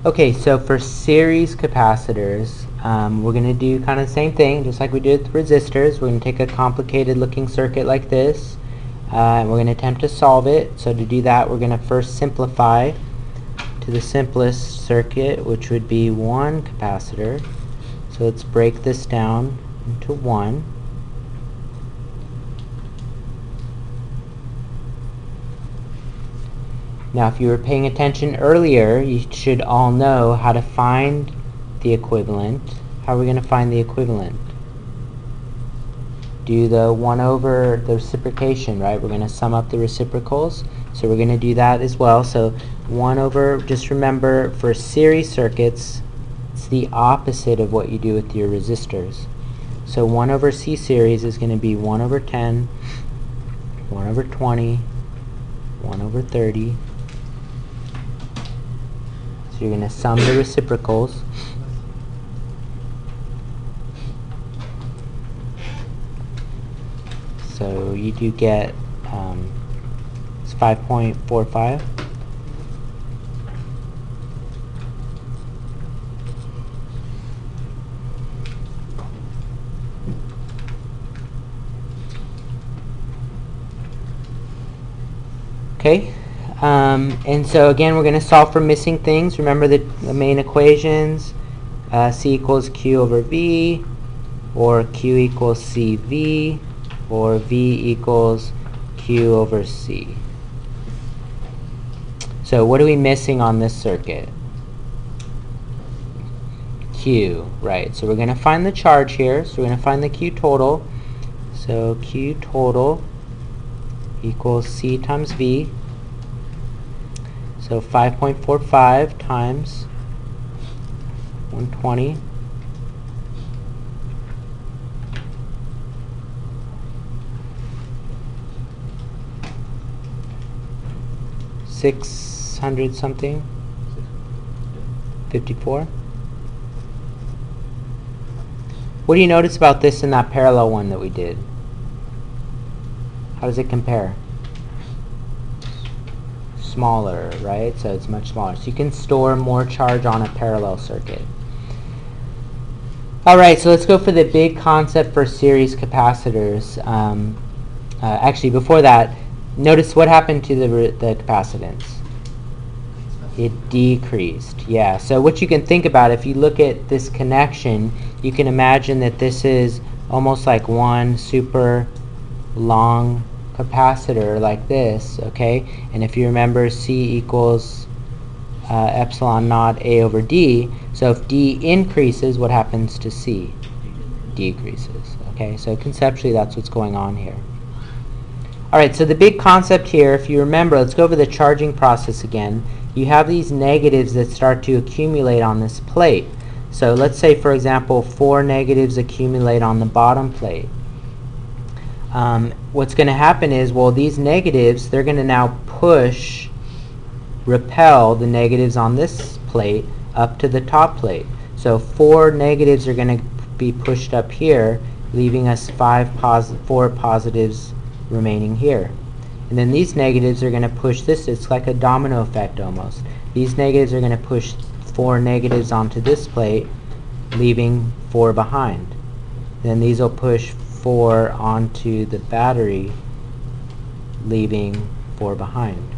Okay, so for series capacitors, we're going to do kind of the same thing, just like we did with resistors. We're going to take a complicated looking circuit like this, and we're going to attempt to solve it. So to do that, we're going to first simplify to the simplest circuit, which would be one capacitor. So let's break this down into one. Now, if you were paying attention earlier, you should all know how to find the equivalent. How are we going to find the equivalent? Do the 1 over the reciprocation, right? We're going to sum up the reciprocals. So we're going to do that as well. So 1 over, just remember, for series circuits, it's the opposite of what you do with your resistors. So 1 over C series is going to be 1 over 10, 1 over 20, 1 over 30. So you're going to sum the reciprocals. So you do get it's 5.45. Okay. And so again, we're going to solve for missing things. Remember the main equations, C equals Q over V, or Q equals CV, or V equals Q over C. So what are we missing on this circuit? Q, right. So we're going to find the charge here. So we're going to find the Q total. So Q total equals C times V. So 5.45 times 120 . 600 something? 54? What do you notice about this in that parallel one that we did? How does it compare? Smaller, right? So it's much smaller. So you can store more charge on a parallel circuit. Alright, so let's go for the big concept for series capacitors. Actually, before that, notice what happened to the capacitance. It decreased. Yeah, so what you can think about, if you look at this connection, you can imagine that this is almost like one super long capacitor like this, okay? And if you remember, C equals epsilon naught A over D. So if D increases, what happens to C? Decreases. Okay, so conceptually that's what's going on here. Alright, so the big concept here, if you remember, let's go over the charging process again. You have these negatives that start to accumulate on this plate. So let's say, for example, 4 negatives accumulate on the bottom plate. What's going to happen is, well, these negatives, they're going to now repel the negatives on this plate up to the top plate. So 4 negatives are going to be pushed up here, leaving us 4 positives remaining here. And then these negatives are going to push this. It's like a domino effect almost. These negatives are going to push 4 negatives onto this plate, leaving 4 behind. Then these will push 4 onto the battery, leaving 4 behind.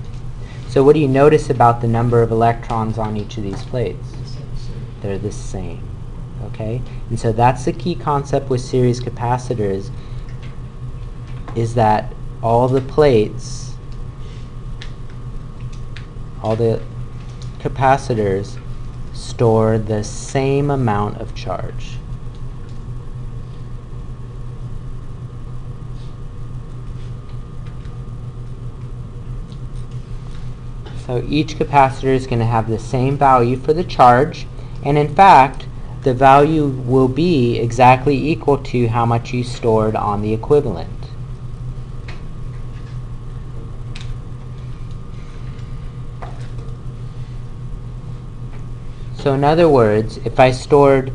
So what do you notice about the number of electrons on each of these plates? They're the same. Okay? And so that's the key concept with series capacitors, is that all the plates, all the capacitors store the same amount of charge. So each capacitor is going to have the same value for the charge, and in fact, the value will be exactly equal to how much you stored on the equivalent. So in other words, if I stored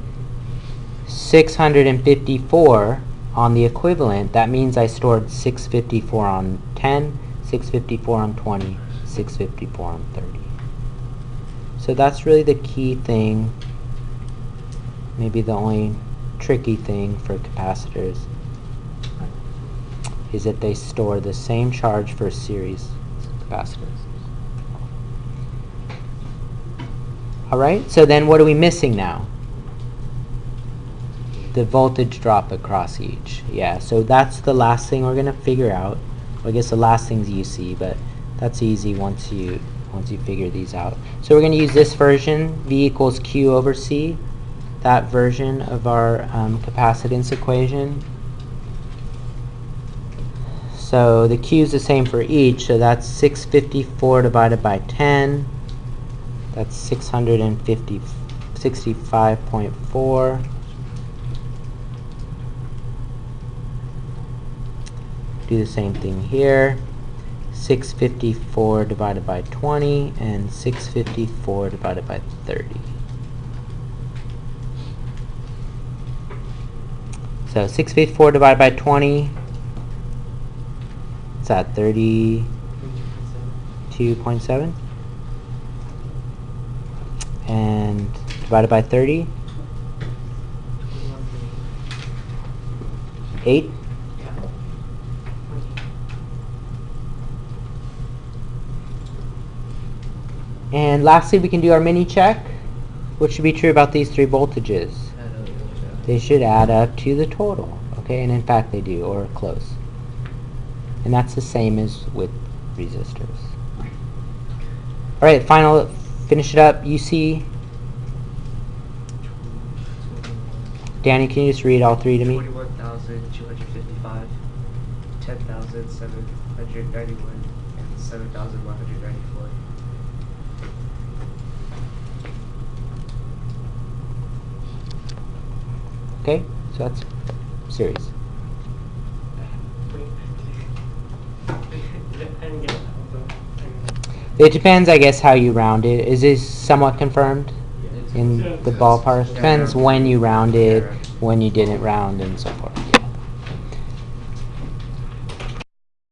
654 on the equivalent, that means I stored 654 on 10, 654 on 20, 654 on 30. So that's really the key thing, maybe the only tricky thing for capacitors, is that they store the same charge for series capacitors. Alright, so then what are we missing now? The voltage drop across each. Yeah, so that's the last thing we're going to figure out. Well, I guess the last thing's UC, but that's easy once you figure these out. So we're going to use this version, V equals Q over C, that version of our capacitance equation. So the Q is the same for each, so that's 654 divided by 10. That's 65.4. Do the same thing here. 654 divided by 20 and 654 divided by 30. So 654 divided by 20, what's that, 32.7? And divided by 30? 8? And lastly, we can do our mini check. What should be true about these three voltages? They should add up to the total. Okay, and in fact they do, or close. And that's the same as with resistors. Alright, finish it up. UC. Danny, can you just read all three to me? 21,255, 10,791, and 7,194. Okay, so that's series. It depends, I guess, how you round it. Is this somewhat confirmed in the ballpark? Depends when you rounded, when you didn't round, and so forth.